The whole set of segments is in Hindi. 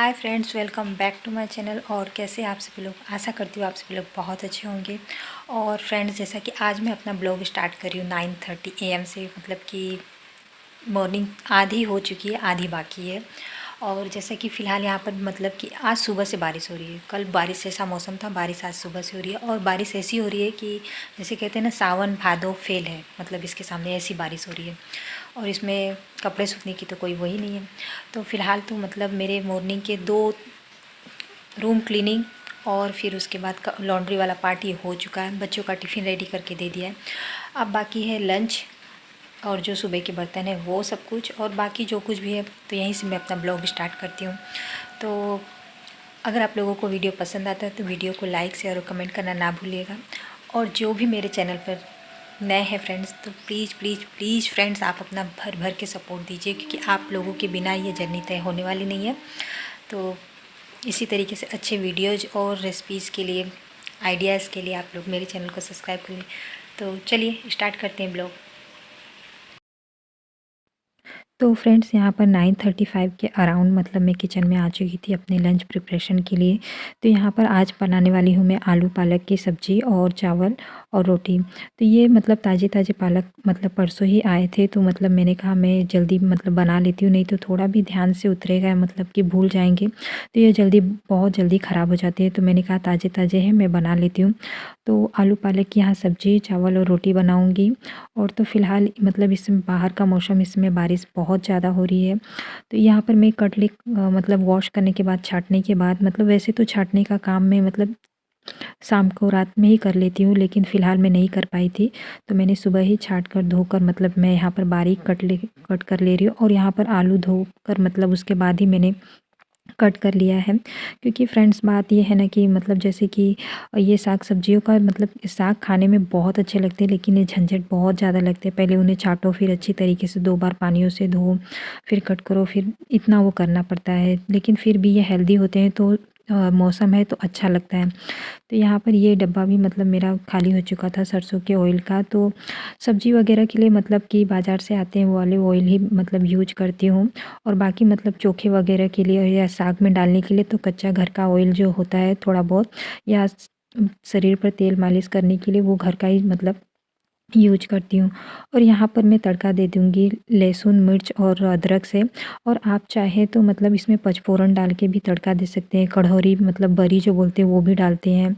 Hi friends, welcome back to my channel. और कैसे आप सभी लोग? आशा करती हूँ आप सभी लोग बहुत अच्छे होंगे। और फ्रेंड्स, जैसा कि आज मैं अपना ब्लॉग स्टार्ट कर रही हूँ 9:30 AM से, मतलब कि मॉर्निंग आधी हो चुकी है, आधी बाकी है। और जैसा कि फ़िलहाल यहाँ पर मतलब कि आज सुबह से बारिश हो रही है। कल बारिश जैसा मौसम था, बारिश आज सुबह से हो रही है। और बारिश ऐसी हो रही है कि जैसे कहते हैं ना, सावन भादो फेल है, मतलब इसके सामने ऐसी बारिश हो रही है। और इसमें कपड़े सूखने की तो कोई वही नहीं है। तो फ़िलहाल तो मतलब मेरे मॉर्निंग के 2 रूम क्लीनिंग और फिर उसके बाद लॉन्ड्री वाला पार्ट ये हो चुका है। बच्चों का टिफ़िन रेडी करके दे दिया है। अब बाकी है लंच और जो सुबह के बर्तन है वो सब कुछ, और बाकी जो कुछ भी है तो यहीं से मैं अपना ब्लॉग स्टार्ट करती हूँ। तो अगर आप लोगों को वीडियो पसंद आता है तो वीडियो को लाइक शेयर और कमेंट करना ना भूलिएगा। और जो भी मेरे चैनल पर नए हैं फ्रेंड्स, तो प्लीज़ प्लीज़ प्लीज़ फ्रेंड्स, आप अपना भर भर के सपोर्ट दीजिए, क्योंकि आप लोगों के बिना ये जर्नी तय होने वाली नहीं है। तो इसी तरीके से अच्छे वीडियोज़ और रेसिपीज़ के लिए, आइडियाज़ के लिए आप लोग मेरे चैनल को सब्सक्राइब करें। तो चलिए स्टार्ट करते हैं ब्लॉग। तो फ्रेंड्स, यहाँ पर 9:35 के अराउंड मतलब मैं किचन में आ चुकी थी अपने लंच प्रिपरेशन के लिए। तो यहाँ पर आज बनाने वाली हूँ मैं आलू पालक की सब्ज़ी और चावल और रोटी। तो ये मतलब ताज़े पालक मतलब परसों ही आए थे, तो मतलब मैंने कहा मैं जल्दी मतलब बना लेती हूँ, नहीं तो थोड़ा भी ध्यान से उतरेगा मतलब कि भूल जाएंगे तो ये बहुत जल्दी ख़राब हो जाती है। तो मैंने कहा ताज़े हैं, मैं बना लेती हूँ। तो आलू पालक की यहाँ सब्ज़ी, चावल और रोटी बनाऊँगी। और तो फ़िलहाल मतलब इसमें बाहर का मौसम, इसमें बारिश बहुत ज़्यादा हो रही है। तो यहाँ पर मैं कटले मतलब वॉश करने के बाद, छाँटने के बाद, मतलब वैसे तो छाँटने का काम मैं मतलब शाम को रात में ही कर लेती हूँ, लेकिन फ़िलहाल मैं नहीं कर पाई थी। तो मैंने सुबह ही छाँट कर धोकर मतलब मैं यहाँ पर बारीक कट कर ले रही हूँ। और यहाँ पर आलू धोकर मतलब उसके बाद ही मैंने कट कर लिया है। क्योंकि फ्रेंड्स, बात ये है ना कि मतलब जैसे कि ये साग सब्जियों का मतलब साग खाने में बहुत अच्छे लगते हैं, लेकिन ये झंझट बहुत ज़्यादा लगते हैं। पहले उन्हें छाँटो, फिर अच्छी तरीके से 2 बार पानियों से धो, फिर कट करो, फिर इतना वो करना पड़ता है। लेकिन फिर भी ये हेल्दी होते हैं, तो मौसम है तो अच्छा लगता है। तो यहाँ पर ये डब्बा भी मतलब मेरा खाली हो चुका था सरसों के ऑयल का। तो सब्ज़ी वगैरह के लिए मतलब कि बाज़ार से आते हैं वो वाले ऑयल ही मतलब यूज करती हूँ। और बाकी मतलब चोखे वगैरह के लिए या साग में डालने के लिए तो कच्चा घर का ऑयल जो होता है थोड़ा बहुत, या शरीर पर तेल मालिश करने के लिए वो घर का ही मतलब यूज करती हूँ। और यहाँ पर मैं तड़का दे दूँगी लहसुन, मिर्च और अदरक से। और आप चाहें तो मतलब इसमें पचफोरन डाल के भी तड़का दे सकते हैं। कढ़ौरी मतलब बरी जो बोलते हैं वो भी डालते हैं।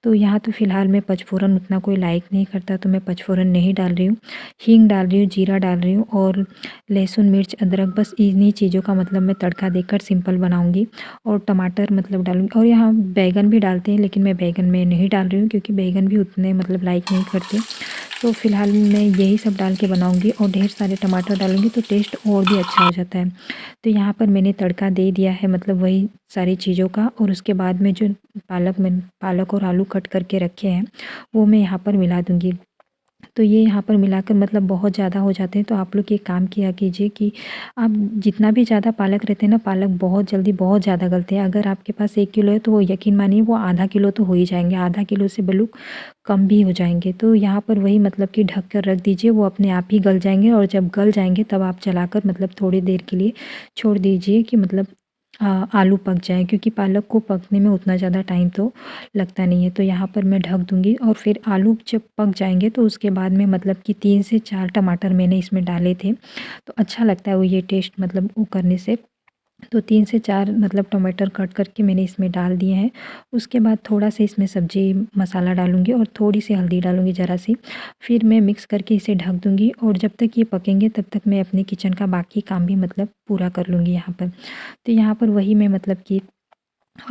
तो यहाँ तो फ़िलहाल मैं पचफोरन उतना कोई लाइक नहीं करता, तो मैं पचफोरन नहीं डाल रही हूँ। हींग डाल रही हूँ, जीरा डाल रही हूँ और लहसुन, मिर्च, अदरक, बस इन्हीं चीज़ों का मतलब मैं तड़का देकर सिंपल बनाऊँगी। और टमाटर मतलब डालूँगी। और यहाँ बैंगन भी डालते हैं, लेकिन मैं बैंगन में नहीं डाल रही हूँ, क्योंकि बैंगन भी उतने मतलब लाइक नहीं करती। तो फ़िलहाल मैं यही सब डाल के बनाऊँगी और ढेर सारे टमाटर डालूँगी तो टेस्ट और भी अच्छा हो जाता है। तो यहाँ पर मैंने तड़का दे दिया है मतलब वही सारी चीज़ों का। और उसके बाद में जो पालक और आलू कट करके रखे हैं वो मैं यहाँ पर मिला दूँगी। तो ये यहाँ पर मिलाकर मतलब बहुत ज़्यादा हो जाते हैं। तो आप लोग ये काम किया कीजिए कि आप जितना भी ज़्यादा पालक रहते हैं ना, पालक बहुत जल्दी बहुत ज़्यादा गलते हैं। अगर आपके पास 1 किलो है तो वो यकीन मानिए वो आधा किलो तो हो ही जाएँगे, आधा किलो से बलूक कम भी हो जाएँगे। तो यहाँ पर वही मतलब कि ढक कर रख दीजिए, वो अपने आप ही गल जाएँगे। और जब गल जाएँगे तब आप चलाकर मतलब थोड़ी देर के लिए छोड़ दीजिए कि मतलब आलू पक जाएँ, क्योंकि पालक को पकने में उतना ज़्यादा टाइम तो लगता नहीं है। तो यहाँ पर मैं ढक दूँगी और फिर आलू जब पक जाएँगे तो उसके बाद में मतलब कि 3 से 4 टमाटर मैंने इसमें डाले थे। तो अच्छा लगता है वो ये टेस्ट मतलब वो करने से। तो 3 से 4 मतलब टमाटर कट करके मैंने इसमें डाल दिए हैं। उसके बाद थोड़ा-सा इसमें सब्ज़ी मसाला डालूँगी और थोड़ी-सी हल्दी डालूँगी ज़रा-सी। फिर मैं मिक्स करके इसे ढक दूँगी और जब तक ये पकेंगे तब तक मैं अपने किचन का बाकी काम भी मतलब पूरा कर लूँगी यहाँ पर। तो यहाँ पर वही मैं मतलब कि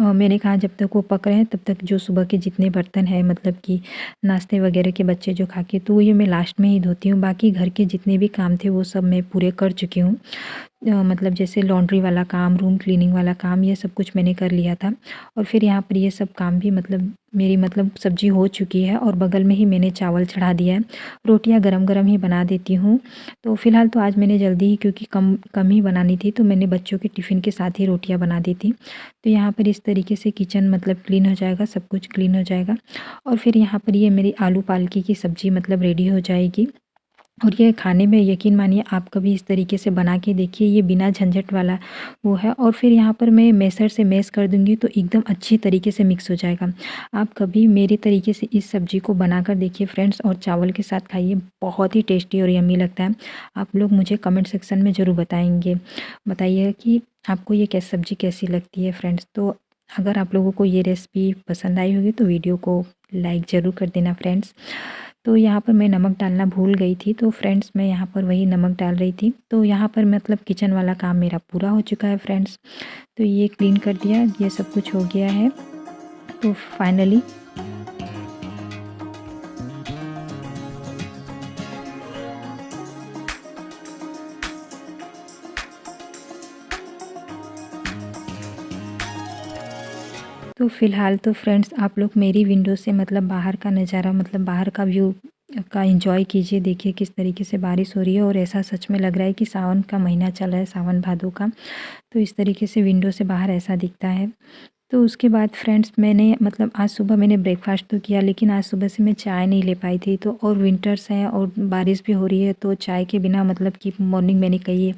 मैंने कहा जब तक वो पक रहे हैं तब तक जो सुबह के जितने बर्तन हैं मतलब कि नाश्ते वगैरह के बच्चे जो खा के, तो ये मैं लास्ट में ही धोती हूँ। बाकी घर के जितने भी काम थे वो सब मैं पूरे कर चुकी हूँ। मतलब जैसे लॉन्ड्री वाला काम, रूम क्लीनिंग वाला काम, ये सब कुछ मैंने कर लिया था। और फिर यहाँ पर ये सब काम भी मतलब मेरी मतलब सब्ज़ी हो चुकी है और बगल में ही मैंने चावल चढ़ा दिया है। रोटियाँ गरम-गरम ही बना देती हूँ। तो फ़िलहाल तो आज मैंने जल्दी ही, क्योंकि कम कम ही बनानी थी, तो मैंने बच्चों के टिफ़िन के साथ ही रोटियाँ बना दी थी। तो यहाँ पर इस तरीके से किचन मतलब क्लीन हो जाएगा, सब कुछ क्लीन हो जाएगा। और फिर यहाँ पर ये मेरी आलू पालकी की सब्ज़ी मतलब रेडी हो जाएगी। और ये खाने में यकीन मानिए आप कभी इस तरीके से बना के देखिए, ये बिना झंझट वाला वो है। और फिर यहाँ पर मैं मैशर से मैश कर दूँगी तो एकदम अच्छी तरीके से मिक्स हो जाएगा। आप कभी मेरे तरीके से इस सब्ज़ी को बनाकर देखिए फ्रेंड्स, और चावल के साथ खाइए, बहुत ही टेस्टी और यम्मी लगता है। आप लोग मुझे कमेंट सेक्शन में ज़रूर बताइए कि आपको ये सब्ज़ी कैसी लगती है फ्रेंड्स। तो अगर आप लोगों को ये रेसिपी पसंद आई होगी तो वीडियो को लाइक ज़रूर कर देना फ्रेंड्स। तो यहाँ पर मैं नमक डालना भूल गई थी, तो फ्रेंड्स मैं यहाँ पर वही नमक डाल रही थी। तो यहाँ पर मतलब किचन वाला काम मेरा पूरा हो चुका है फ्रेंड्स। तो ये क्लीन कर दिया, ये सब कुछ हो गया है। तो फाइनली फ़िलहाल तो फ्रेंड्स आप लोग मेरी विंडो से मतलब बाहर का नज़ारा, मतलब बाहर का व्यू का एंजॉय कीजिए। देखिए किस तरीके से बारिश हो रही है और ऐसा सच में लग रहा है कि सावन का महीना चल रहा है, सावन भादों का। तो इस तरीके से विंडो से बाहर ऐसा दिखता है। तो उसके बाद फ्रेंड्स मैंने मतलब आज सुबह मैंने ब्रेकफ़ास्ट तो किया, लेकिन आज सुबह से मैं चाय नहीं ले पाई थी। तो और विंटर्स हैं और बारिश भी हो रही है, तो चाय के बिना मतलब कि मॉर्निंग मैंने कही है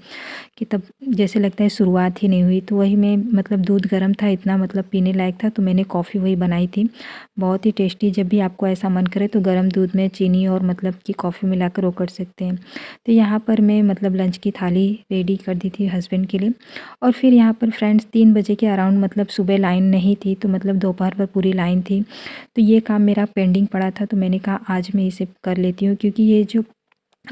कि तब जैसे लगता है शुरुआत ही नहीं हुई। तो वही मैं मतलब दूध गर्म था इतना, मतलब पीने लायक था, तो मैंने कॉफ़ी वही बनाई थी। बहुत ही टेस्टी, जब भी आपको ऐसा मन करे तो गर्म दूध में चीनी और मतलब कि कॉफ़ी मिलाकर वो कर सकते हैं। तो यहाँ पर मैं मतलब लंच की थाली रेडी कर दी थी हस्बैंड के लिए। और फिर यहाँ पर फ्रेंड्स 3 बजे के अराउंड, मतलब सुबह लाइन नहीं थी, तो मतलब दोपहर पर पूरी लाइन थी। तो ये काम मेरा पेंडिंग पड़ा था, तो मैंने कहा आज मैं इसे कर लेती हूँ, क्योंकि ये जो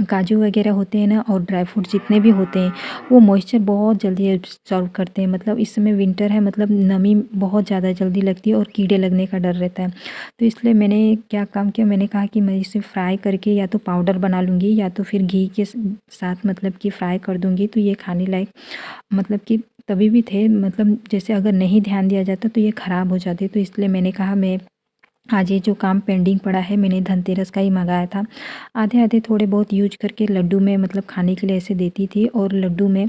काजू वगैरह होते हैं ना और ड्राई फ्रूट जितने भी होते हैं, वो मॉइस्चर बहुत जल्दी एब्ज़ॉर्ब करते हैं। मतलब इस समय विंटर है, मतलब नमी बहुत ज़्यादा जल्दी लगती है और कीड़े लगने का डर रहता है। तो इसलिए मैंने क्या काम किया, मैंने कहा कि मैं इसे फ्राई करके या तो पाउडर बना लूँगी या तो फिर घी के साथ मतलब कि फ्राई कर दूँगी, तो ये खाने लायक मतलब कि तभी भी थे। मतलब जैसे अगर नहीं ध्यान दिया जाता तो ये ख़राब हो जाते। तो इसलिए मैंने कहा मैं आज ये जो काम पेंडिंग पड़ा है, मैंने धनतेरस का ही मंगाया था। आधे-आधे थोड़े बहुत यूज़ करके लड्डू में मतलब खाने के लिए ऐसे देती थी, और लड्डू में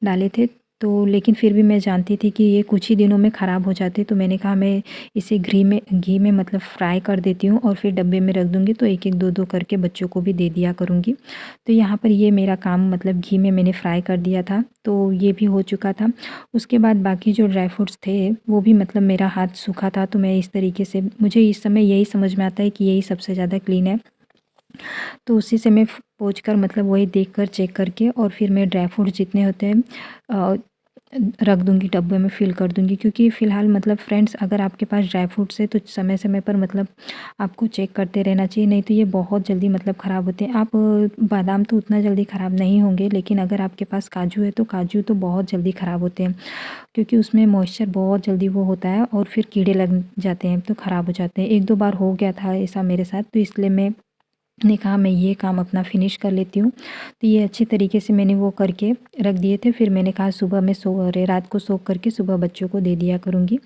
डाले थे। तो लेकिन फिर भी मैं जानती थी कि ये कुछ ही दिनों में ख़राब हो जाते, तो मैंने कहा मैं इसे घी में मतलब फ्राई कर देती हूँ और फिर डब्बे में रख दूँगी, तो एक-एक, दो-दो करके बच्चों को भी दे दिया करूँगी। तो यहाँ पर ये मेरा काम मतलब घी में मैंने फ्राई कर दिया था, तो ये भी हो चुका था। उसके बाद बाकी जो ड्राई फ्रूट्स थे, वो भी मतलब मेरा हाथ सूखा था, तो मैं इस तरीके से, मुझे इस समय यही समझ में आता है कि यही सबसे ज़्यादा क्लीन है। तो उसी से मैं पोंछ कर मतलब वही देखकर चेक करके और फिर मैं ड्राई फ्रूट जितने होते हैं अ, रख दूँगी, डब्बे में फ़िल कर दूँगी। क्योंकि फ़िलहाल मतलब फ्रेंड्स अगर आपके पास ड्राई फ्रूट्स है तो समय-समय पर मतलब आपको चेक करते रहना चाहिए, नहीं तो ये बहुत जल्दी मतलब ख़राब होते हैं। आप बादाम तो उतना जल्दी ख़राब नहीं होंगे, लेकिन अगर आपके पास काजू है तो काजू तो बहुत जल्दी ख़राब होते हैं, क्योंकि उसमें मॉइस्चर बहुत जल्दी वो होता है और फिर कीड़े लग जाते हैं, तो ख़राब हो जाते हैं। 1-2 बार हो गया था ऐसा मेरे साथ, तो इसलिए ने कहा मैं ये काम अपना फ़िनिश कर लेती हूँ। तो ये अच्छी तरीके से मैंने वो करके रख दिए थे। फिर मैंने कहा सुबह मैं अरे रात को सोख करके सुबह बच्चों को दे दिया करूँगी,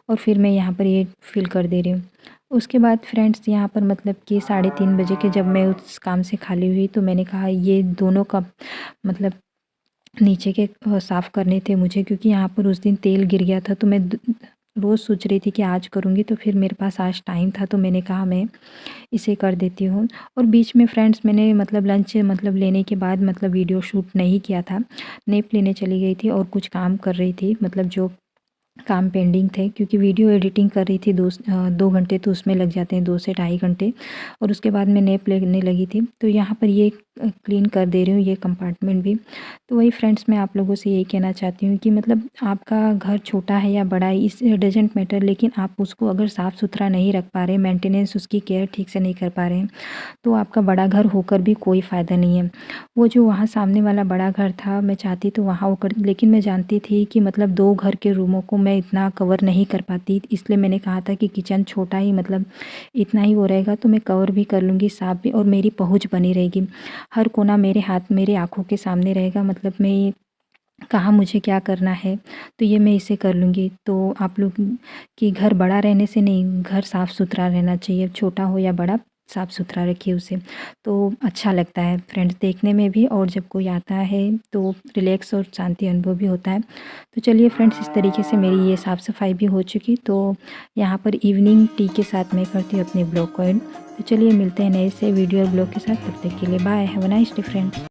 और फिर मैं यहाँ पर ये फ़िल कर दे रही हूँ। उसके बाद फ्रेंड्स यहाँ पर मतलब कि 3:30 बजे के जब मैं उस काम से खाली हुई, तो मैंने कहा ये दोनों कप मतलब नीचे के साफ़ करने थे मुझे, क्योंकि यहाँ पर उस दिन तेल गिर गया था। तो मैं रोज़ सोच रही थी कि आज करूँगी, तो फिर मेरे पास आज टाइम था, तो मैंने कहा मैं इसे कर देती हूँ। और बीच में फ्रेंड्स मैंने मतलब लंच मतलब लेने के बाद मतलब वीडियो शूट नहीं किया था, नैप लेने चली गई थी और कुछ काम कर रही थी, मतलब जो काम पेंडिंग थे, क्योंकि वीडियो एडिटिंग कर रही थी 2 घंटे तो उसमें लग जाते हैं, 2 से ढाई घंटे, और उसके बाद मैं नैप लेने लगी थी। तो यहाँ पर ये क्लीन कर दे रही हूँ ये कंपार्टमेंट भी। तो वही फ्रेंड्स मैं आप लोगों से यही कहना चाहती हूँ कि मतलब आपका घर छोटा है या बड़ा है, इस डजेंट मैटर, लेकिन आप उसको अगर साफ़ सुथरा नहीं रख पा रहे, मेंटेनेंस उसकी केयर ठीक से नहीं कर पा रहे हैं, तो आपका बड़ा घर होकर भी कोई फ़ायदा नहीं है। वो जो वहाँ सामने वाला बड़ा घर था, मैं चाहती तो वहाँ वो कर, लेकिन मैं जानती थी कि मतलब 2 घर के रूमों को मैं इतना कवर नहीं कर पाती, इसलिए मैंने कहा था कि किचन छोटा ही मतलब इतना ही वो रहेगा, तो मैं कवर भी कर लूँगी, साफ़ भी, और मेरी पहुँच बनी रहेगी। हर कोना मेरे हाथ मेरे आँखों के सामने रहेगा, मतलब मैं कहाँ मुझे क्या करना है, तो ये मैं इसे कर लूँगी। तो आप लोग कि घर बड़ा रहने से नहीं, घर साफ़ सुथरा रहना चाहिए, छोटा हो या बड़ा, साफ़ सुथरा रखिए उसे, तो अच्छा लगता है फ्रेंड्स देखने में भी, और जब कोई आता है तो रिलैक्स और शांति अनुभव भी होता है। तो चलिए फ्रेंड्स, इस तरीके से मेरी ये साफ़ सफाई भी हो चुकी। तो यहाँ पर इवनिंग टी के साथ मैं करती हूँ अपने ब्लॉग को एंड। तो चलिए मिलते हैं नए से वीडियो और ब्लॉग के साथ, तब तक के लिए bye, have a nice day friends.